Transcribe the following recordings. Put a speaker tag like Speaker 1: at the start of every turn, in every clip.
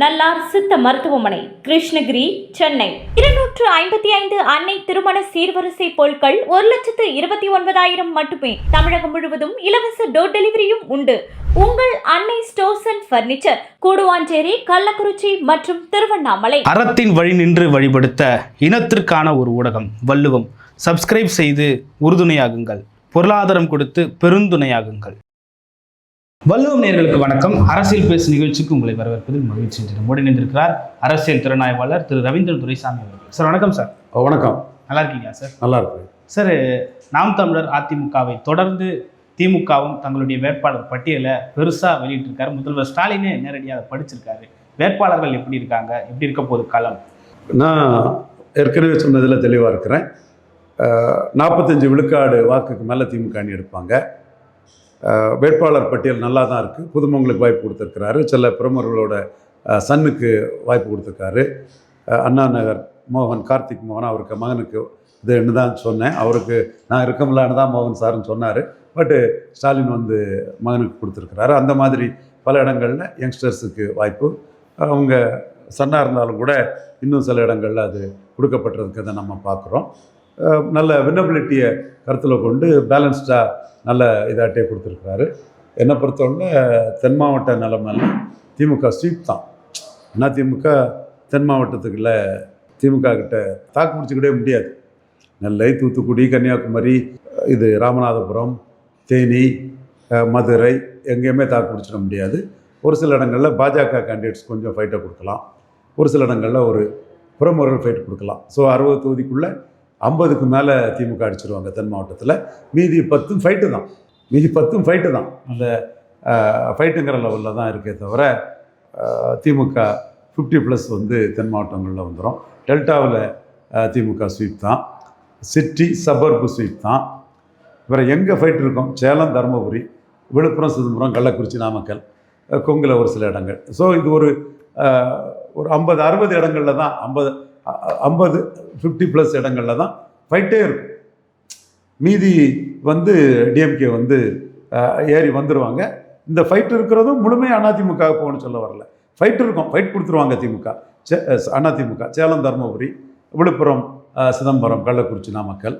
Speaker 1: நல்லார் சித்த மருத்துவமனை, கிருஷ்ணகிரி, சென்னை. 255 அன்னை திருமண சீர்வரிசை பொருட்கள் 1,29,000 மட்டுமே. தமிழகம் முழுவதும் இலவச டோர் டெலிவரியும் உண்டு. உங்கள் Annai stores and furniture, Guduvancheri, Kallakurichi மற்றும் திருவண்ணாமலை.
Speaker 2: அறத்தின் வழி நின்று வழிபடுத்த இனத்திற்கான ஒரு ஊடகம் வள்ளுவம். சப்ஸ்கிரைப் செய்து உறுதுணையாகுங்கள். பொருளாதாரம் கொடுத்து பெருந்துணையாகுங்கள். வள்ளுவம் நேயர்களுக்கு வணக்கம். அரசியல் பேசு நிகழ்ச்சிக்கு உங்களை வரவேற்பதில் மகிழ்ச்சி. நம்மோடு இணைந்திருக்கிறார் அரசியல் திறனாய்வாளர் திரு ரவீந்திரன் துரைசாமி அவர்கள். சார் வணக்கம். சார்
Speaker 3: வணக்கம்.
Speaker 2: நல்லா இருக்கீங்களா சார்? நல்லா இருக்கு
Speaker 3: சார்.
Speaker 2: நாம் தமிழர் அதிமுகவை தொடர்ந்து திமுகவும் தங்களுடைய வேட்பாளர் பட்டியலை பெருசாக வெளியிட்டிருக்காரு. முதல்வர் ஸ்டாலினே நேரடியாக படிச்சிருக்காரு. வேட்பாளர்கள் எப்படி இருக்காங்க, எப்படி இருக்க போகுது களம்?
Speaker 3: நான் ஏற்கனவே சொன்னதில் தெளிவாக இருக்கிறேன். 45 விழுக்காடு வாக்குக்கு மேலே திமுக அணி எடுப்பாங்க. வேட்பாளர் பட்டியல் நல்லா தான் இருக்குது. புதுமங்களுக்கு வாய்ப்பு கொடுத்துருக்கிறாரு. சில பிரமுகர்களோட சன்னுக்கு வாய்ப்பு கொடுத்துருக்காரு. அண்ணா நகர் மோகன், கார்த்திக் மோகன், அவருக்கு மகனுக்கு இதுன்னு தான் சொன்னேன். அவருக்கு நான் இருக்கமில்லான்னு தான் மோகன் சார்னு சொன்னார். பட்டு ஸ்டாலின் வந்து மகனுக்கு கொடுத்துருக்குறாரு. அந்த மாதிரி பல இடங்களில் யங்ஸ்டர்ஸுக்கு வாய்ப்பு. அவங்க சன்னாக இருந்தாலும் கூட இன்னும் சில இடங்களில் அது கொடுக்கப்பட்டிருக்கிறத நம்ம பார்க்குறோம். நல்ல வின்னபிலிட்டியை கருத்தில் கொண்டு பேலன்ஸ்டாக நல்ல இதாட்டே கொடுத்துருக்குறாரு. என்னை பொறுத்தவரை தென் மாவட்ட நிலைமையெல்லாம் திமுக ஸ்வீப் தான். ஆனால் திமுக தென் மாவட்டத்துக்குள்ள திமுக கிட்ட தாக்கு பிடிச்சிக்கிட்டே முடியாது. நெல்லை, தூத்துக்குடி, கன்னியாகுமரி, இது ராமநாதபுரம், தேனி, மதுரை எங்கேயுமே தாக்கு பிடிச்சிட முடியாது. ஒரு சில இடங்களில் பாஜக கேண்டிடேட்ஸ் கொஞ்சம் ஃபைட்டை கொடுக்கலாம். ஒரு சில இடங்களில் ஒரு புறமுறைகள் ஃபைட் கொடுக்கலாம். ஸோ 60 தொகுதிக்குள்ளே 50க்கு மேலே திமுக அடிச்சிருவாங்க தென் மாவட்டத்தில். மீதி 10 ஃபைட்டு தான். அந்த ஃபைட்டுங்கிற லெவலில் தான் இருக்கே தவிர திமுக 50+ வந்து தென் மாவட்டங்களில் வந்துடும். டெல்டாவில் திமுக ஸ்வீப் தான். சிட்டி சபர்பு ஸ்வீப் தான். வேறு எங்கே ஃபைட் இருக்கும்? சேலம், தருமபுரி, விழுப்புரம், சிதம்பரம், கள்ளக்குறிச்சி, நாமக்கல், கொங்கில் ஒரு சில இடங்கள். ஸோ இது ஒரு 50-60 இடங்களில் தான் 50+ இடங்களில் தான் ஃபைட்டே இருக்கும். மீதி வந்து டிஎம்கே வந்து ஏறி வந்துடுவாங்க. இந்த ஃபைட் இருக்கிறதும் முழுமையாக அதிமுக போகணும்னு சொல்ல வரல. ஃபைட் இருக்கும், ஃபைட் கொடுத்துருவாங்க திமுக. அதிமுக சேலம், தருமபுரி, விழுப்புரம், சிதம்பரம், கள்ளக்குறிச்சி, நாமக்கல்,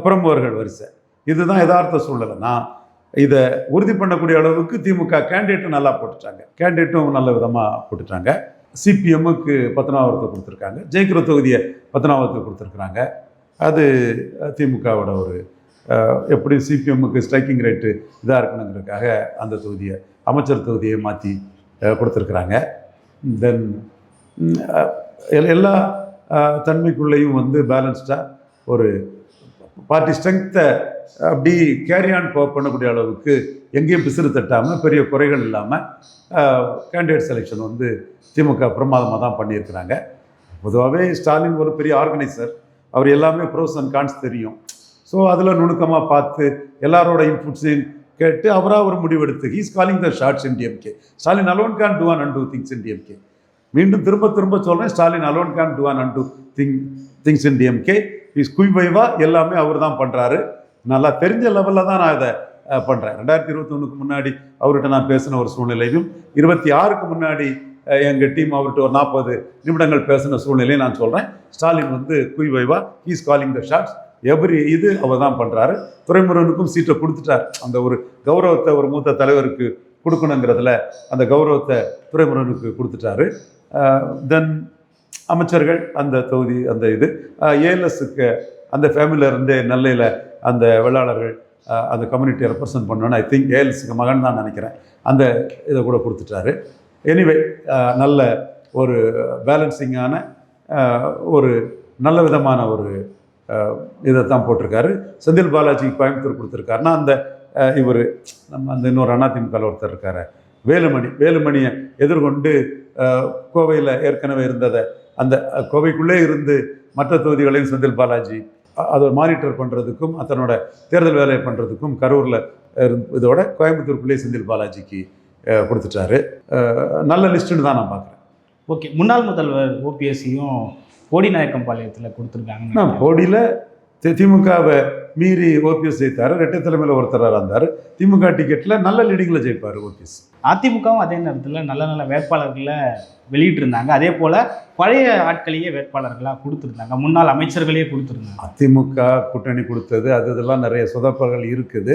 Speaker 3: பிரமுகர்கள் வரிசை. இதுதான் யதார்த்த சூழ்நிலை. நான் இதை உறுதி பண்ணக்கூடிய அளவுக்கு திமுக கேண்டிடேட்டும் நல்லா போட்டுட்டாங்க. கேண்டிடேட்டும் நல்ல விதமாக போட்டுட்டாங்க. சிபிஎம்முக்கு 19வது கொடுத்துருக்காங்க. ஜெயிக்கிற தொகுதியை 19வது கொடுத்துருக்குறாங்க. அது திமுகவோட ஒரு எப்படி சிபிஎம்முக்கு ஸ்ட்ரைக்கிங் ரேட்டு இதாக இருக்கணுங்கிறதுக்காக அந்த தொகுதியை, அமைச்சர் தொகுதியை மாற்றி கொடுத்துருக்குறாங்க. தென் எல்லா தன்மைக்குள்ளேயும் வந்து பேலன்ஸ்டாக ஒரு பார்ட்டி ஸ்ட்ரென்த்தை அப்படி கேரியான் பண்ணக்கூடிய அளவுக்கு எங்கேயும் பிசிறு தட்டாமல், பெரிய குறைகள் இல்லாமல் கேண்டிடேட் செலெக்ஷன் வந்து திமுக பிரமாதமாக தான் பண்ணியிருக்கிறாங்க. பொதுவாகவே ஸ்டாலின் ஒரு பெரிய ஆர்கனைசர். அவர் எல்லாமே ப்ரோஸ் அண்ட் கான்ஸ் தெரியும். ஸோ அதில் நுணுக்கமாக பார்த்து எல்லாரோட இன்புட்ஸையும் கேட்டு அவராக ஒரு முடிவெடுத்து he's calling the shots in DMK. Stalin alone can do and undo things in DMK. மீண்டும் திரும்ப சொல்கிறேன், Stalin alone can do and undo things in DMK. Is குய்பைவா எல்லாமே அவர் தான் பண்ணுறாரு. நல்லா தெரிஞ்ச லெவலில் தான் நான் இதை பண்ணுறேன். 2021க்கு முன்னாடி அவர்கிட்ட நான் பேசின ஒரு சூழ்நிலையும், 26க்கு முன்னாடி எங்கள் டீம் அவர்கிட்ட ஒரு 40 நிமிடங்கள் பேசின சூழ்நிலையும் நான் சொல்கிறேன். ஸ்டாலின் வந்து குய்வைவா ஹீஸ் காலிங் த ஷாட்ஸ். இது அவர் தான் பண்ணுறாரு. துரைமுருகனுக்கும் சீட்டை கொடுத்துட்டார். அந்த ஒரு கௌரவத்தை ஒரு மூத்த தலைவருக்கு கொடுக்கணுங்கிறதுல அந்த கௌரவத்தை துரைமுருகனுக்கு கொடுத்துட்டாரு. தென் அமைச்சர்கள் அந்த தொகுதி அந்த இது ஏஎல்எஸ்க்கு அந்த ஃபேமிலியிலேருந்தே நெல்லையில் அந்த வெள்ளாளர்கள் அந்த கம்யூனிட்டியை ரெப்ரசன்ட் பண்ணணுன்னு ஐ திங்க் ஏஎல்எஸ்க்கு மகன் தான் நினைக்கிறேன். அந்த இதை கூட கொடுத்துட்டாரு. எனிவே நல்ல ஒரு பேலன்சிங்கான ஒரு நல்ல விதமான ஒரு இதை தான் போட்டிருக்காரு. செந்தில் பாலாஜி கோயம்புத்தூர் கொடுத்துருக்காருன்னா அந்த இவர் நம்ம அந்த இன்னொரு அதிமுக ஒருத்தர் இருக்கார் வேலுமணியை எதிர்கொண்டு கோவையில் ஏற்கனவே இருந்ததை அந்த கோவைக்குள்ளே இருந்து மற்ற தொகுதிகளையும் செந்தில் பாலாஜி அதை மானிட்டர் பண்ணுறதுக்கும் அதனோட தேர்தல் வேலையை பண்ணுறதுக்கும் கரூரில் இதோட கோயம்புத்தூருக்குள்ளேயே செந்தில் பாலாஜிக்கு கொடுத்துட்டாரு. நல்ல லிஸ்ட்டுன்னு தான் நான் பார்க்குறேன்.
Speaker 2: ஓகே, முன்னாள் முதல்வர் ஓபிஎஸ்சியும் போடிநாயக்கம்பாளையத்தில் கொடுத்துருக்காங்க.
Speaker 3: போடியில் திமுகவை மீறி ஓபிஎஸ் ஜெயித்தார். இரட்டை தலைமையில் ஒருத்தராக இருந்தார். திமுக டிக்கெட்டில் நல்ல லீடிங்கில் ஜெயிப்பார் ஓபிஎஸ்.
Speaker 2: அதிமுகவும் அதே நேரத்தில் நல்ல நல்ல வேட்பாளர்களை வெளியிட்டிருந்தாங்க. அதே போல் பழைய ஆட்களையே வேட்பாளர்களாக கொடுத்துருந்தாங்க, முன்னாள் அமைச்சர்களையே கொடுத்துருந்தாங்க.
Speaker 3: அதிமுக கூட்டணி கொடுத்தது இதெல்லாம் நிறைய சொதப்பல்கள் இருக்குது.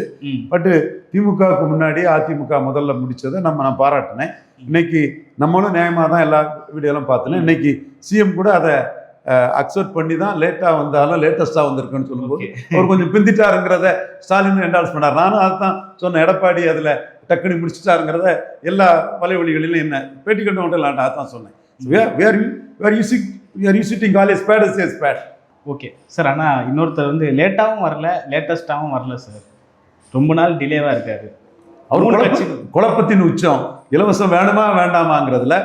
Speaker 3: பட்டு திமுகவுக்கு முன்னாடி அதிமுக முதல்ல முடித்ததை நான் பாராட்டினேன். இன்னைக்கு நம்மளும் நியாயமாக தான் எல்லா வீடியோலாம் பார்த்தேன். இன்னைக்கு சிஎம் கூட அதை அக்செப்ட் பண்ணி தான் லேட்டாக வந்தாலும் லேட்டஸ்ட்டாக வந்திருக்குன்னு சொல்லும்போது அவர் கொஞ்சம் பிந்திட்டாருங்கிறத ஸ்டாலின் என்டால்ஸ் பண்ணார். நானும் அதை தான் சொன்னேன். எடப்பாடி அதில் டக்குனு முடிச்சுட்டாருங்கிறத எல்லா வலைவலிகளிலும் என்ன பேட்டி கண்டு மட்டும் இல்லாண்டா தான் சொன்னேன்.
Speaker 2: Okay sir. ஆனால் இன்னொருத்தர் வந்து லேட்டாகவும் வரல, லேட்டஸ்ட்டாகவும் வரல சார். ரொம்ப நாள் டிலேவாக இருக்காரு.
Speaker 3: அவர் குழப்பத்தின் உச்சம். இலவசம் வேணுமா வேண்டாமாங்கிறதுல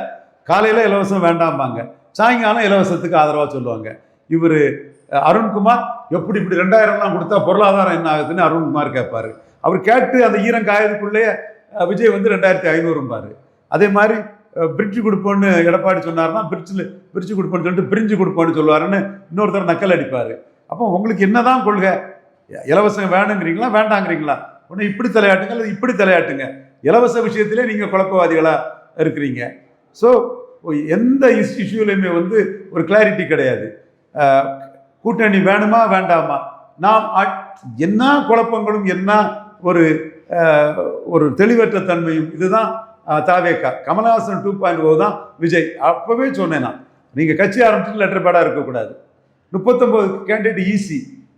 Speaker 3: காலையில் இலவசம் வேண்டாமாங்க, சாயங்காலம் இலவசத்துக்கு ஆதரவாக சொல்லுவாங்க. இவர் அருண்குமார் எப்படி இப்படி 2000 கொடுத்தா பொருளாதாரம் என்ன ஆகுதுன்னு அருண்குமார் கேட்பாரு. அவர் கேட்டு அந்த ஈரம் காயதுக்குள்ளேயே விஜய் வந்து 2500 அதே மாதிரி பிரிட்ஜு கொடுப்போன்னு எடப்பாடி சொன்னார்னா பிரிட்ஜு கொடுப்போன்னு சொல்லிட்டு பிரிஞ்சு கொடுப்போன்னு சொல்லுவாருன்னு இன்னொருத்தர் நக்கல் அடிப்பார். அப்போ உங்களுக்கு என்னதான் கொள்கை? இலவசம் வேணுங்கிறீங்களா வேண்டாங்கிறீங்களா? ஒன்று இப்படி தலையாட்டுங்க அல்லது இப்படி தலையாட்டுங்க. இலவச விஷயத்திலே நீங்கள் குழப்பவாதிகளாக இருக்கிறீங்க. ஸோ எந்த இஷ்யூலையுமே வந்து ஒரு கிளாரிட்டி கிடையாது. கூட்டணி வேணுமா வேண்டாமா, நாம் என்ன குழப்பங்களும் என்ன ஒரு தெளிவற்ற தன்மையும். இதுதான் தாவேகா. கமலஹாசன் 2.0 தான் விஜய். அப்போவே சொன்னேன் நான், நீங்கள் கட்சி ஆரம்பிச்சுட்டு லெட்டர் பேடாக இருக்கக்கூடாது. 39 கேண்டிடேட் ஈஸி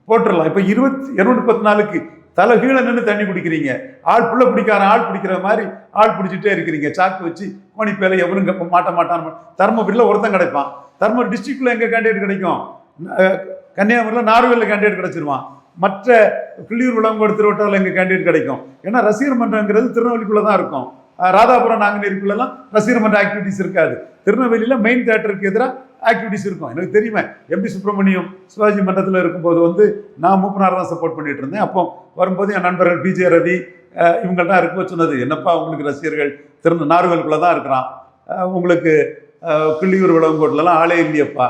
Speaker 3: போட்டுடலாம். இப்போ 214க்கு தலை கீழே நின்று தண்ணி குடிக்கிறீங்க. ஆள் புள்ள பிடிக்கார ஆள் பிடிக்கிற மாதிரி ஆள் பிடிச்சிட்டே இருக்கிறீங்க. சாக்கு வச்சு கோணிப்பேல எவனும் மாட்டான். தர்மபுரியில் ஒருத்தன் கிடைப்பான். தர்மபுரி டிஸ்ட்ரிக்டில் எங்கே கேண்டிடேட் கிடைக்கும்? கன்னியாகுமரியில் நார்வேலில் கேண்டிடேட் கிடைச்சிருவான். மற்ற கிள்ளியூர் விளங்கோடு திருவட்டாவில் எங்கள் கேண்டிடேட் கிடைக்கும். ஏன்னா ரசிகர் மன்றங்கிறது திருநெல்வேலிக்குள்ளே தான் இருக்கும். ராதாபுரம் நாங்குநேரிக்குள்ளெல்லாம் ரசிகர் மன்ற ஆக்டிவிட்டிஸ் இருக்காது. திருநெல்வேலியில் மெயின் தியேட்டருக்கு எதிராக ஆக்டிவிட்டிஸ் இருக்கும். எனக்கு தெரியுமே, எம்பி சுப்பிரமணியம் சிவாஜி மன்றத்தில் இருக்கும்போது வந்து நான் மூப்பனார் தான் சப்போர்ட் பண்ணிட்டு இருந்தேன். அப்போ வரும்போது என் நண்பர்கள் பிஜே ரவி இவங்கள்தான் இருக்கும்போது சொன்னது, என்னப்பா உங்களுக்கு ரசிகர்கள் நார்வேலுக்குள்ளே தான் இருக்கிறான், உங்களுக்கு கிள்ளியூர் விளங்கோட்டிலலாம் ஆளே இல்லையப்பா.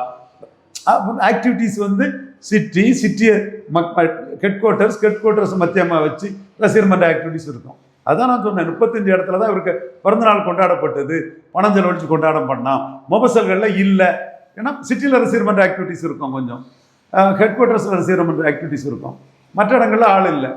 Speaker 3: ஆக்டிவிட்டிஸ் வந்து சிட்டியை ஹெட் குவார்ட்டர்ஸ் மத்தியமாக வச்சு ரசிகர் மன்ற ஆக்டிவிட்டிஸ் இருக்கும். அதான் நான் சொன்னேன், 35 இடத்துல தான் இவருக்கு பிறந்தநாள் கொண்டாடப்பட்டது, பணம் செலவழிச்சு கொண்டாடம் பண்ணால். மொபசல்களில் இல்லை. ஏன்னா சிட்டியில் ரசிகர் மன்ற ஆக்டிவிட்டிஸ் இருக்கும், கொஞ்சம் ஹெட் குவார்ட்டர்ஸில் ரசிகர் மன்ற ஆக்டிவிட்டிஸ் இருக்கும். மற்ற இடங்களில் ஆள் இல்லை.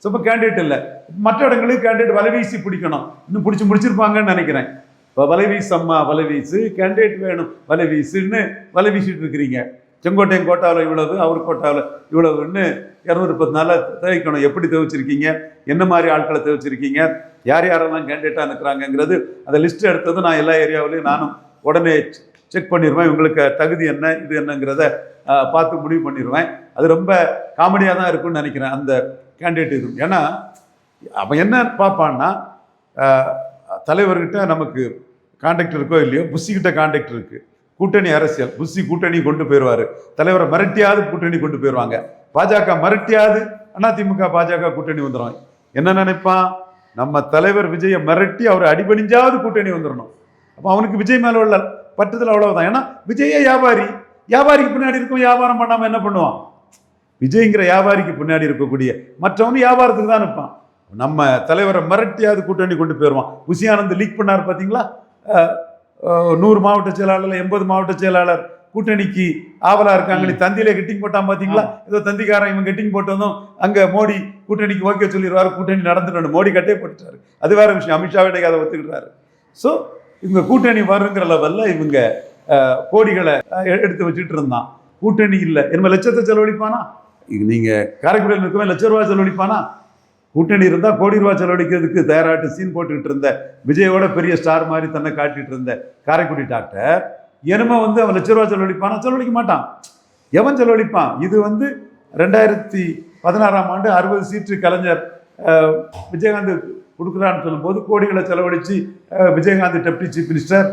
Speaker 3: ஸோ இப்போ கேண்டிடேட் இல்லை. மற்ற இடங்களுக்கு கேண்டிடேட் வலைவீசி பிடிக்கணும். இன்னும் முடிச்சிருப்பாங்கன்னு நினைக்கிறேன். இப்போ வலைவீசு அம்மா வலைவீசு, கேண்டிடேட் வேணும் வலைவீசுன்னு வலை வீசிட்டு இருக்கிறீங்க. செங்கோட்டையன் கோட்டாவில் இவ்வளவு, அவர் கோட்டாவில் இவ்வளவுன்னு 214 தவிக்கணும். எப்படி தவிச்சிருக்கீங்க, என்ன மாதிரி ஆட்களை தவிச்சிருக்கீங்க, யாரெல்லாம் கேண்டிடேட்டாக இருக்கிறாங்கங்கிறது அந்த லிஸ்ட் எடுத்தது நான் எல்லா ஏரியாவிலையும் நானும் உடனே செக் பண்ணிடுவேன். இவங்களுக்கு தகுதி என்ன இது என்னங்கிறத பார்த்து முடிவு பண்ணிடுவேன். அது ரொம்ப காமெடியாக தான் இருக்குன்னு நினைக்கிறேன் அந்த கேண்டிடேட் இது. ஏன்னா அவன் என்ன பார்ப்பான்னா, தலைவர்கிட்ட நமக்கு கான்டாக்ட் இருக்கோ இல்லையோ, புஷிக்கிட்ட கான்டாக்ட் இருக்குது. கூட்டணி அரசியல், புஷி கூட்டணி கொண்டு போயிடுவார். தலைவரை மிரட்டியாவது கூட்டணி கொண்டு போயிடுவாங்க. பாஜக மிரட்டியாவது அதிமுக பாஜக கூட்டணி வந்துடும். என்ன நினைப்பான், நம்ம தலைவர் விஜயை மிரட்டி அவர் அடிபணிஞ்சாவது கூட்டணி வந்துடணும். அப்போ அவனுக்கு விஜய் மேலே உள்ள பட்டுதல் அவ்வளவுதான். ஏன்னா விஜயே வியாபாரிக்கு பின்னாடி இருக்கும். வியாபாரம் பண்ணாமல் என்ன பண்ணுவான்? விஜய்ங்கிற வியாபாரிக்கு பின்னாடி இருக்கக்கூடிய மற்றவனு வியாபாரத்துக்கு தான் இருப்பான். நம்ம தலைவரை மிரட்டியாவது கூட்டணி கொண்டு போயிடுவான். புஷியானந்த் லீக் பண்ணார் பார்த்தீங்களா? 100 மாவட்ட செயலாளர் 80 மாவட்ட செயலாளர் கூட்டணிக்கு ஆவலா இருக்காங்க. நீ தந்தியில கெட்டிங் போட்டான் பார்த்தீங்களா? ஏதோ தந்திக்காரன் இவன் கெட்டிங் போட்டதும் அங்கே மோடி கூட்டணிக்கு ஓகே சொல்லிடுவார். கூட்டணி நடந்துட்டு மோடி கட்டே போட்டுட்டாரு. அது வேற விஷயம். அமித்ஷாவிட அதை ஒத்துக்கிட்டாரு. ஸோ இவங்க கூட்டணி வருங்கிற லெவலில் இவங்க கோடிகளை எடுத்து வச்சுட்டு இருந்தான். கூட்டணி இல்லை, என்ன லட்சத்தை செலவழிப்பானா? நீங்கள் காரைக்குடியில் இருக்கவே ₹1,00,000 செலவழிப்பானா? கூட்டணி இருந்தால் கோடி ரூபா செலவழிக்கிறதுக்கு தயாராட்டு சீன் போட்டுக்கிட்டு இருந்த விஜயோட பெரிய ஸ்டார் மாதிரி தன்னை காட்டிட்டு இருந்த காரைக்குடி டாக்டர் என்னமோ வந்து அவன் ₹1,00,000 செலவழிப்பானா? செலவழிக்க மாட்டான். எவன் செலவழிப்பான்? இது வந்து 2016ஆம் ஆண்டு 60 சீட்டு கலைஞர் விஜயகாந்த் கொடுக்குறான்னு சொல்லும்போது கோடிகளை செலவழித்து விஜயகாந்த் டெப்டி சீஃப் மினிஸ்டர்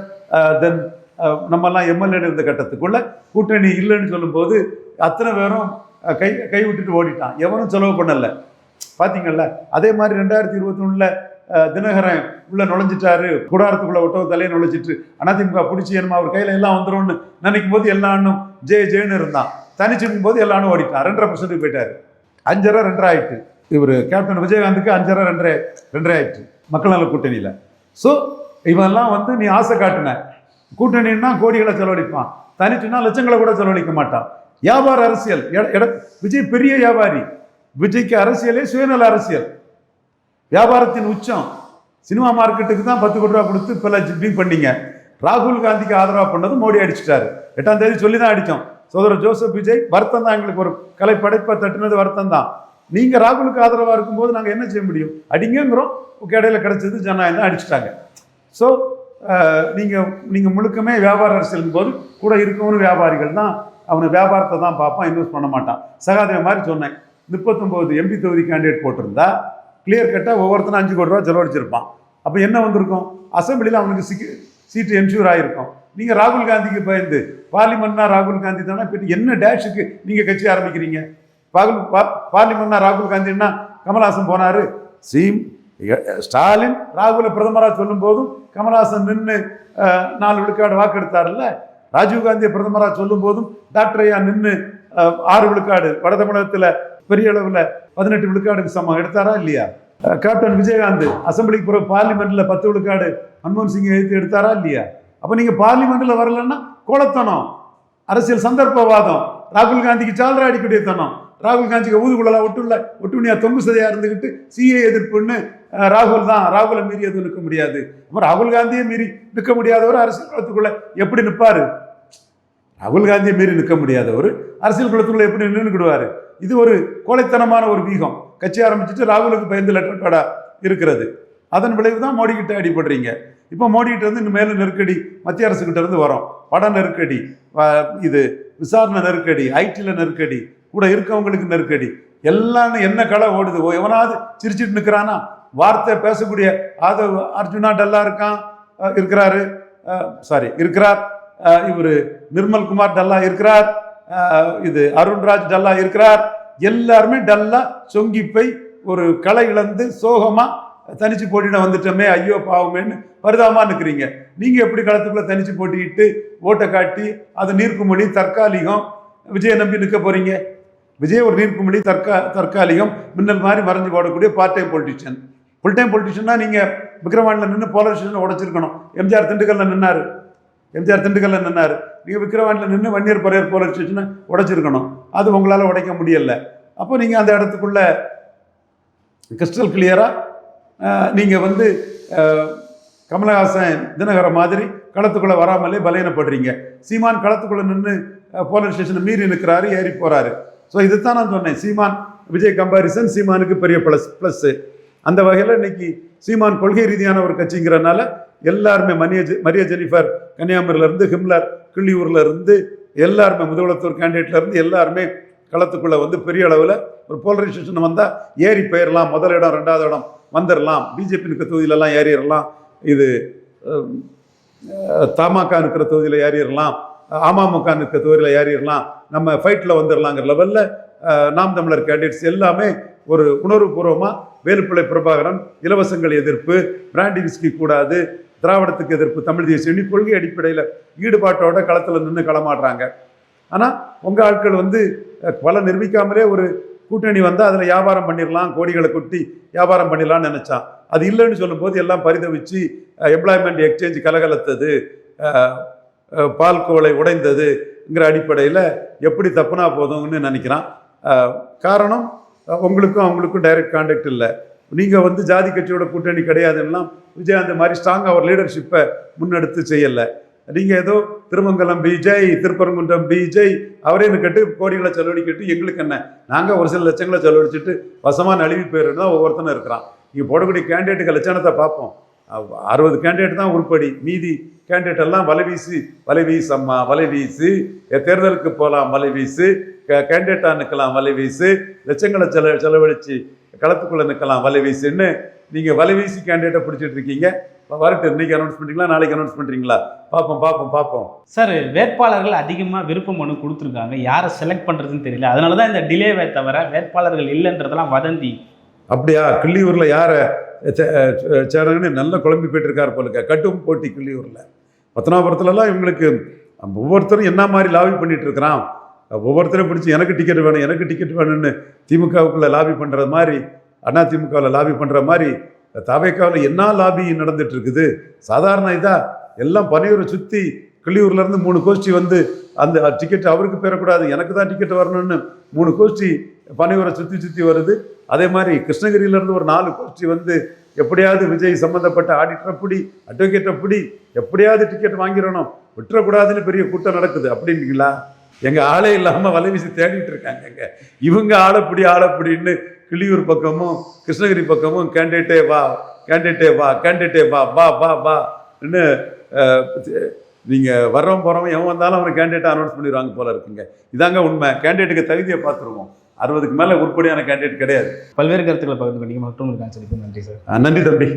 Speaker 3: தென் நம்மெல்லாம் எம்எல்ஏ இருந்த கட்டத்துக்குள்ள கூட்டணி இல்லைன்னு சொல்லும்போது அத்தனை பேரும் கை விட்டுட்டு ஓடிட்டான். எவனும் செலவு பண்ணலை. பார்த்தீங்கல்ல? அதே மாதிரி 2021 தினகரன் உள்ள நுழைஞ்சிட்டாரு. கூடாரத்துக்குள்ள ஒட்டவ தலையை நுழைச்சிட்டு அதிமுக பிடிச்சி என்னமா அவர் கையில் எல்லாம் வந்துடும்னு நினைக்கும் போது எல்லா அண்ணும் ஜெயன்னு இருந்தான். தனிச்சுக்கும் போது எல்லா அண்ணும் ஓடிட்டான். 2.5% போயிட்டாரு. 5.5 2.5 ஆயிட்டு. இவர் கேப்டன் விஜயகாந்துக்கு 5.5 2.5 ஆயிடுச்சு மக்கள் நல கூட்டணியில். ஸோ இவெல்லாம் வந்து நீ ஆசை காட்டின கூட்டணின்னா கோடிகளை செலவழிப்பான், தனிச்சுன்னா லட்சங்களை கூட செலவழிக்க மாட்டான். வியாபார அரசியல். விஜய் பெரிய வியாபாரி. விஜய்க்கு அரசியலே சுயநல அரசியல், வியாபாரத்தின் உச்சம். சினிமா மார்க்கெட்டுக்கு தான் 10 கோடி ரூபா கொடுத்து இப்போ ஜிப்பிங் பண்ணீங்க. ராகுல் காந்திக்கு ஆதரவாக பண்ணது மோடி அடிச்சிட்டாரு. 8ஆம் தேதி சொல்லி தான் அடித்தோம். சோதரர் ஜோசப் விஜய் வருத்தம் தான், எங்களுக்கு ஒரு கலை படைப்பை தட்டுனது வருத்தம் தான். நீங்கள் ராகுலுக்கு ஆதரவாக இருக்கும்போது நாங்கள் என்ன செய்ய முடியும்? அடிங்கிறோம். இடையில கிடைச்சது ஜனநாயகம் தான், அடிச்சுட்டாங்க. ஸோ நீங்கள் முழுக்கமே வியாபார அரசியல் போது கூட இருக்கவனும் வியாபாரிகள் தான். அவனை வியாபாரத்தை தான் பார்ப்பான், இன்வெஸ்ட் பண்ண மாட்டான். சகாதேவ மாதிரி சொன்னேன், 39 எம்பி தொகுதி கேண்டிடேட் போட்டிருந்தா கிளியர் கட்டாக ஒவ்வொருத்தரும் 5 கோடி ரூபா செலவழிச்சிருப்பான். அப்போ என்ன வந்திருக்கும்? அசம்பிளியில் அவனுக்கு சீட்டு என்ஷூர் ஆகிருக்கும். நீங்கள் ராகுல் காந்திக்கு பயந்து பார்லிமெண்ட்னா ராகுல் காந்தி தானே. இப்போ என்ன டேஷுக்கு நீங்கள் கட்சி ஆரம்பிக்கிறீங்க? பார்லிமெண்ட்னா ராகுல் காந்தின்னா கமல்ஹாசன் போனார். ஸ்டாலின் ராகுலை பிரதமராக சொல்லும் போதும் கமல்ஹாசன் நின்று 4 விழுக்காடு வாக்கு எடுத்தார்ல. ராஜீவ்காந்தியை பிரதமராக சொல்லும் போதும் டாக்டர் ஐயா நின்று 6 விழுக்காடு, வட தமிழகத்தில் பெரிய அளவில் 18 விழுக்காடுக்கு சமம் எடுத்தாரா இல்லையா? கேப்டன் விஜயகாந்த் அசம்பிளிக்கு பிறகு பார்லிமெண்ட்டில் 10 விழுக்காடு மன்மோகன் சிங்கை எழுத்து எடுத்தாரா இல்லையா? அப்போ நீங்கள் பார்லிமெண்ட்டில் வரலன்னா கோலத்தனம், அரசியல் சந்தர்ப்பவாதம், ராகுல் காந்திக்கு சால்ரா அடிக்கடியத்தனம், ராகுல் காந்திக்கு ஊதுகுழலா ஒட்டுணியா தொங்கு சதையாக இருந்துக்கிட்டு சிஏ எதிர்ப்புன்னு ராகுலை மீறி எதுவும் நிற்க முடியாது. அப்போ ராகுல் காந்தியை மீறி நிற்க முடியாதவர் அரசியல் களத்துக்குள்ள எப்படி நிற்பாரு? ராகுல் காந்தியை மீறி நிற்க முடியாதவர் அரசியல் களத்துக்குள்ள எப்படி நின்றுக்கிடுவாரு? இது ஒரு கோழைத்தனமான ஒரு வீகம். கட்சி ஆரம்பிச்சுட்டு ராகுலுக்கு பயந்து லெட்டர் பேடா இருக்கிறது. அதன் விளைவு தான் மோடி கிட்ட அடிபடுறீங்க. இப்போ மோடி கிட்ட இருந்து இன்னும் மேலும் நெருக்கடி மத்திய அரசு கிட்ட இருந்து வரும். பட நெருக்கடி, இது விசாரணை நெருக்கடி, ஐடியில் நெருக்கடி, கூட இருக்கவங்களுக்கு நெருக்கடி, எல்லாம் என்ன களை ஓடுது? எவனாவது சிரிச்சிட்டு நிற்கிறானா? வார்த்தை பேசக்கூடிய ஆதவ் அர்ஜுனா டல்லா இருக்கிறார். இவர் நிர்மல் குமார் டல்லா இருக்கிறார். இது அருண்ராஜ் டல்லா இருக்கிறார். எல்லாருமே டல்லா சொங்கிப்பை ஒரு களை இழந்து சோகமா தனிச்சு போட்டிட வந்துட்டோமே, ஐயோ பாவமேன்னு பரிதாபமா நிற்கிறீங்க. நீங்க எப்படி களத்துக்குள்ள தனிச்சு போட்டிட்டு ஓட்டை காட்டி அது நீர்க்குமொழி தற்காலிகம் விஜயை நம்பி நிற்க போறீங்க? விஜய் ஒரு நீர்க்குமொழி தற்காலிகம் மின்னல் மாதிரி மறைஞ்சு போடக்கூடிய part time politician. Full time பொலிட்டிஷியன்னா நீங்க விக்ரவாண்டில் நின்று போலர் ஸ்டேஷன் உடைச்சிருக்கணும். எம்ஜிஆர் திண்டுக்கல்ல நின்னாரு. நீங்க விக்ரவாண்டில் நின்று வன்னியர் பரையர் போலர் ஸ்டேஷனை உடைச்சிருக்கணும். அது உங்களால் உடைக்க முடியல. அப்போ நீங்க அந்த இடத்துக்குள்ள கிறிஸ்டல் கிளியரா நீங்க வந்து கமலஹாசன் தினகர மாதிரி களத்துக்குள்ள வராமலே பலையனப்படுறீங்க. சீமான் களத்துக்குள்ள நின்று போலர் ஸ்டேஷனை மீறி நிற்கிறாரு, ஏறி போறாரு. ஸோ இதுதான் நான் சொன்னேன், சீமான் விஜய் கம்பாரிசன் சீமானுக்கு பெரிய ப்ளஸ். அந்த வகையில் இன்னைக்கு சீமான் கொள்கை ரீதியான ஒரு கட்சிங்கிறனால எல்லாருமே மரிய ஜெனிஃபர் கன்னியாகுமரியிலேருந்து, ஹிம்லர் கிள்ளியூர்ல இருந்து, எல்லாருமே முதுகுளத்தூர் கேண்டிடேட்ல இருந்து எல்லாருமே களத்துக்குள்ள வந்து பெரிய அளவில் ஒரு போலரைசேஷன் வந்தால் ஏறி போயிடலாம், முதல் இடம் 2வது இடம் வந்துடலாம், பிஜேபி இருக்கிற தொகுதியிலலாம் ஏறிடலாம், இது தமாக இருக்கிற தொகுதியில் ஏறிடலாம், அமமுக இருக்கிற தொகுதியில் ஏறிடலாம், நம்ம ஃபைட்டில் வந்துடலாங்கிற லெவலில் நாம் தமிழர் கேண்டிடேட்ஸ் எல்லாமே ஒரு உணர்வுபூர்வமாக வேலுப்பிள்ளை பிரபாகரன் இலவசங்கள் எதிர்ப்பு, பிராண்டி விஸ்கி கூடாது, திராவிடத்துக்கு எதிர்ப்பு, தமிழ் தேசிய கொள்கை அடிப்படையில் ஈடுபாட்டோட களத்தில் நின்று களமாடுறாங்க. ஆனால் உங்கள் ஆட்கள் வந்து பல நிரூபிக்காமலே ஒரு கூட்டணி வந்தால் அதில் வியாபாரம் பண்ணிடலாம், கோடிகளை கொட்டி வியாபாரம் பண்ணிடலாம்னு நினச்சான். அது இல்லைன்னு சொல்லும்போது எல்லாம் பரிதவிச்சு எம்ப்ளாய்மெண்ட் எக்ஸ்சேஞ்ச் கலகலத்தது, பால்கோளை உடைந்ததுங்கிற அடிப்படையில் எப்படி தப்புனா போதும்னு நினைக்கிறான். காரணம் உங்களுக்கும் அவங்களுக்கும் டைரக்ட் கான்டாக்ட் இல்லை. நீங்கள் வந்து ஜாதி கட்சியோட கூட்டணி கிடையாதுன்னா விஜய் அந்த மாதிரி ஸ்ட்ராங்காக அவர் லீடர்ஷிப்பை முன்னெடுத்து செய்யலை. நீங்கள் ஏதோ திருமங்கலம் பிஜய், திருப்பரங்குன்றம் பிஜய் அவரேன்னு கேட்டு கோடிகளை செலவழிக்கிட்டு எங்களுக்கு என்ன, நாங்கள் ஒரு சில லட்சங்களை செலவழிச்சிட்டு வசமாக நழுவி போயிடுறதா ஒவ்வொருத்தனும் இருக்கிறான். நீங்கள் போடக்கூடிய கேண்டிடேட்டுக்கு லட்சணத்தை பார்ப்போம். 60 கேண்டிடேட் தான் உருப்படி, மீதி கேண்டிடேட் எல்லாம் வலைவீசு அம்மா வலைவீசு, தேர்தலுக்கு போகலாம் வலைவீசு, கேண்டிடேட்டாக நிற்கலாம் வலைவீசு, லட்சங்களை செலவழித்து களத்துக்குள்ளே நிற்கலாம் வலைவீசுன்னு நீங்கள் வலைவீசி கேண்டிடேட்டை பிடிச்சிட்டு இருக்கீங்க. வரட்டு, இன்னைக்கு அனௌன்ஸ் பண்ணுறீங்களா, நாளைக்கு அனௌன்ஸ் பண்ணுறீங்களா? பார்ப்போம்.
Speaker 2: சார், வேட்பாளர்கள் அதிகமாக விருப்ப மனு கொடுத்துருக்காங்க, யாரை செலக்ட் பண்ணுறதுன்னு தெரியல, அதனால தான் இந்த டிலேவே தவிர வேட்பாளர்கள் இல்லைன்றதெல்லாம் வதந்தி.
Speaker 3: அப்படியா? கிள்ளியூரில் யாரை சேரங்கன்னு நல்லா குழம்பி போயிட்டுருக்காரு போலுக்க. கட்டும் போட்டி கிள்ளியூரில். பத்தனாபுரத்துலலாம் இவங்களுக்கு ஒவ்வொருத்தரும் என்ன மாதிரி லாபி பண்ணிட்டு இருக்கிறான். ஒவ்வொருத்தரும் பிடிச்சி எனக்கு டிக்கெட் வேணும் எனக்கு டிக்கெட் வேணும்னு திமுகவுக்குள்ளே லாபி பண்ணுற மாதிரி, அதிமுகவில் லாபி பண்ணுற மாதிரி தவேக்காவில் என்ன லாபி நடந்துட்டு இருக்குது. சாதாரண இதாக எல்லாம் பனையூரை சுற்றி கிள்ளியூர்லேருந்து 3 கோஷ்டி வந்து அந்த டிக்கெட் அவருக்கு பெறக்கூடாது, எனக்கு தான் டிக்கெட் வரணும்னு 3 கோஷ்டி பனையூரை சுற்றி வருது. அதே மாதிரி கிருஷ்ணகிரியிலேருந்து ஒரு 4 கோஷ்டி வந்து எப்படியாவது விஜய் சம்மந்தப்பட்ட ஆடிட்டரை பிடி, அட்வொகேட்டை பிடி, எப்படியாவது டிக்கெட் வாங்கிடணும், விட்டுறக்கூடாதுன்னு பெரிய கூட்டம் நடக்குது. அப்படிங்களா? எங்கள் ஆளே இல்லாமல் வலை வீசி தேடிட்டு இருக்காங்க. இவங்க ஆளப்பிடின்னு கிள்ளியூர் பக்கமும் கிருஷ்ணகிரி பக்கமும் கேண்டிடேட்டே வா கேண்டிடேட்டே வா கேண்டிடேட்டே வா வா வா வான்னு நீங்கள் வர்றவன் போகிறவன் எவன் வந்தாலும் அவனை கேண்டிடேட்டை அனௌன்ஸ் பண்ணிடுவாங்க போல இருக்குங்க. இதாங்க உண்மை. கேண்டிடேட்டுக்கு தகுதியை பார்த்துருவோம். 60க்கு மேலே உருப்படியான கேண்டிடேட் கிடையாது.
Speaker 2: பல்வேறு கருத்துக்களை பகிர்ந்து கொண்டீங்க. மற்றும் நன்றி சார்.
Speaker 3: நன்றி தம்பி.